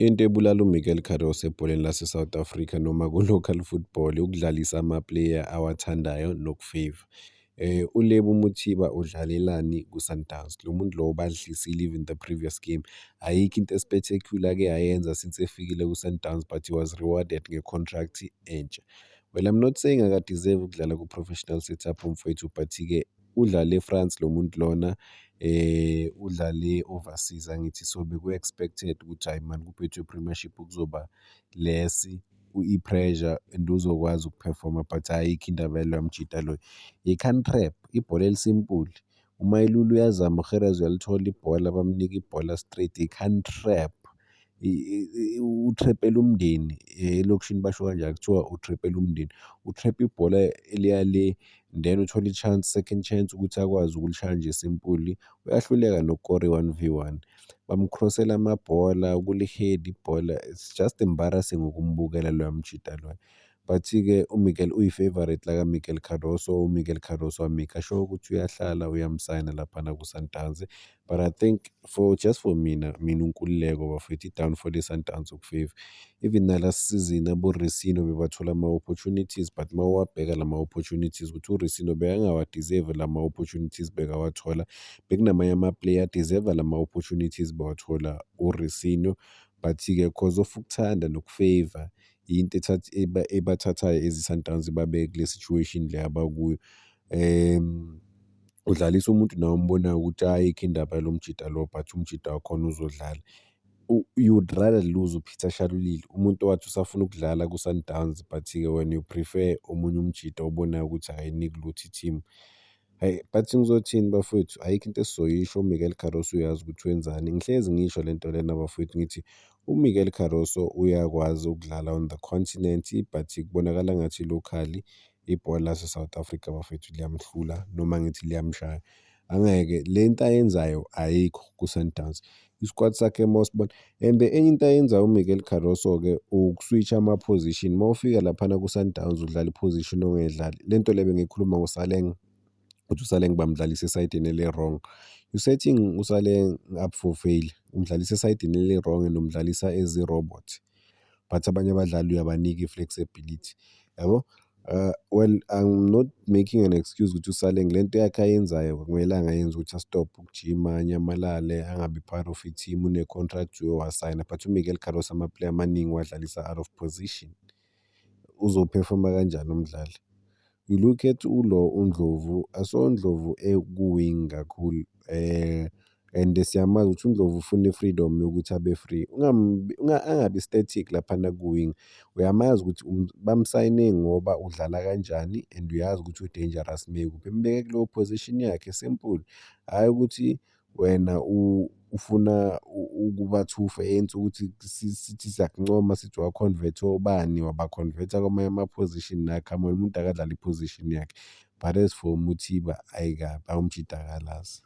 Into ebulala uMiguel Caroso ebholeni lase-South Africa noma ku-local football ukudlalisa ama-player awathandayo nokufeyva. uLebo Mothiba udlalelani ku-Sundowns? Lo muntu lo badlisile even the previous game. Ayikho into espectacular-ke ayenza since efikile ku-Sundowns, but he was rewarded nge-contract entsha. Well, I'm not saying akadeserve ukudlala ku-professional setup umfowethu, but-ke udlale eFrance lo muntu lona, udlale overseas angithi, so beku-expected ukuthi hayi man kuphethwe Premiership kuzoba less i-pressure and uzokwazi ukuperforma, but ayikho indaba yaloya mjida loyo. I-cantrap, ibhola elisimple. UMailulu uyazama, uGerrans uyalithola ibhola bamnika ibhola straight, i-cantrap. Utrepela umndeni, elokishini basho kanjalo, kuthiwa utrepela umndeni. Utrap ibhola eliya le, then uthole i-chance, second chance ukuthi akwazi ukulishaya nje simply, uyahluleka nokukora i-1v1. Bamcrossela amabhola, ukuliheda ibhola, it's just embarrassing ukumbukela loya mjida loya. But-ke uMiguel uyi-favourite laka-Miguel Caroso, uMiguel Caroso make sure ukuthi uyahlala uyamsayina laphana ku-Sundowns. But I think just for mina uNkululeko bafethu i-downfall ye-Sundowns ukufeyva. Even nalast season abo-Risino bebathola ama-opportunities, but mawabheka lama-opportunities ukuthi uRisino bekangawadeserve lama-opportunities bekawathola. Bekunamanye ama-player adeserve lama-opportunities bawathola uRisino, but-ke cause of ukuthanda nokufeyva into ebathathayo ezi-Sundowns ibabeke kule situation le abakuyo. Udlalisa umuntu nawe ombonayo ukuthi ayikho indaba yalo mjida lo, but umjida wakhona uzodlala. You would rather lose uPeter Shalulile, umuntu owathi usafuna ukudlala ku-Sundowns, but-ke wena you prefer omunye umjida obonayo ukuthi ayinika lutho i-team. Hayi, but ngizothini bafowethu, ayikho into esizoyisho. uMiguel Caroso uyazi ukuthi wenzani. Ngihlezi ngisho lento lena bafowethu ngithi uMiguel Caroso uyakwazi ukudlala on the continent, but kubonakala ngathi locally ibhola lase-South Africa bafowethu liyamhlula noma ngithi liyamshaya. Angeke lento ayenzayo ayikho ku-Sundowns. I-squad sakhe mawusibona, and enye into ayenzayo uMiguel Caroso-ke ukuswitcha ama-position. Mawufika laphana ku-Sundowns udlala i-position ongayidlali. Lento le bengiyikhuluma ngoSaleng, ukuthi uSaleng bamdlalisa esayidini ele-wrong. You setting uSaleng up for failure, umdlalisa esayidini ele-wrong and umdlalisa as i-robot, but abanye abadlali uyabanika i-flexibility, yabo. Well, I'm not making an excuse ukuthi uSaleng lento yakhe ayenzayo kumele angayenzi ukuthi astop ukujima, anyamalale, angabi part of i-team, une-contract wasayina. But uMiguel Caroso ama-player amaningi wadlalisa out of position, uzophefoma kanjani umdlali? You look at uNdlovu, asoNdlovu ku-wing kakhulu, and siyamazi ukuthi uNdlovu ufuna i-freedom yokuthi abe free. Angabi static laphana ku-wing. Uyamazi ukuthi bamsayine ngoba udlala kanjani and uyazi ukuthi u-dangerous mekuphi, mbeke kuleyo position yakhe, simple. Hhayi ukuthi wena ufuna ukuba two fence ukuthi sithi siyakuncoma sithi wakhonvetha obani, wabakhonvetha kwamanye ama-position na, come on, umuntu akadlala i-position yakhe. But as for Mothiba, ayikabi, awumjida akalazi.